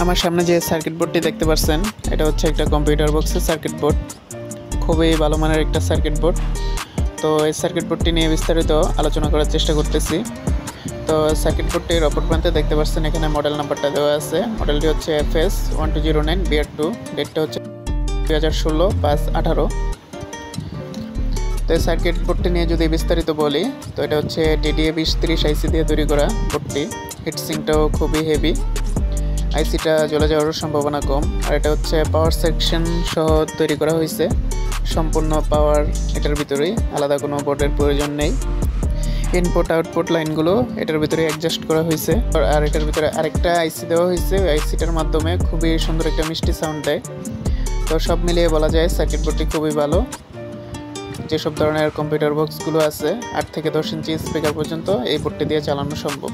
আমার সামনে যে সার্কিট বোর্ডটি দেখতে পাচ্ছেন এটা হচ্ছে একটা কম্পিউটার বক্সের সার্কিট বোর্ড। খুবই ভালো মানের একটা সার্কিট বোর্ড। তো এই সার্কিট বোর্ডটি নিয়ে বিস্তারিত আলোচনা করার চেষ্টা করতেছি। তো সার্কিট বোর্ডটির অপর প্রান্তে দেখতে পাচ্ছেন এখানে মডেল নাম্বারটা দেওয়া আছে। মডেলটি হচ্ছে FS1209 BR2। ডেটটা হচ্ছে 2016/5/18। তো এই সার্কিট বোর্ডটি নিয়ে যদি বিস্তারিত বলি তো এটা হচ্ছে TDA-2030 IC দিয়ে তৈরি করা বোর্ডটি। হিটসিংটাও খুবই হেভি, আইসিটা জ্বলে যাওয়ার সম্ভাবনা কম। আর এটা হচ্ছে পাওয়ার সেকশন সহ তৈরি করা হয়েছে। সম্পূর্ণ পাওয়ার এটার ভিতরেই, আলাদা কোনো বোর্ডের প্রয়োজন নেই। ইনপুট আউটপুট লাইনগুলো এটার ভিতরে অ্যাডজাস্ট করা হয়েছে। আর এটার ভিতরে আরেকটা আইসি দেওয়া হয়েছে। ওই আইসিটার মাধ্যমে খুবই সুন্দর একটা মিষ্টি সাউন্ড দেয়। তো সব মিলিয়ে বলা যায় সার্কিট বোর্ডটি খুবই ভালো। যেসব ধরনের কম্পিউটার বক্সগুলো আছে 8 থেকে 10 ইঞ্চি স্পিকার পর্যন্ত এই বোর্ডটি দিয়ে চালানো সম্ভব।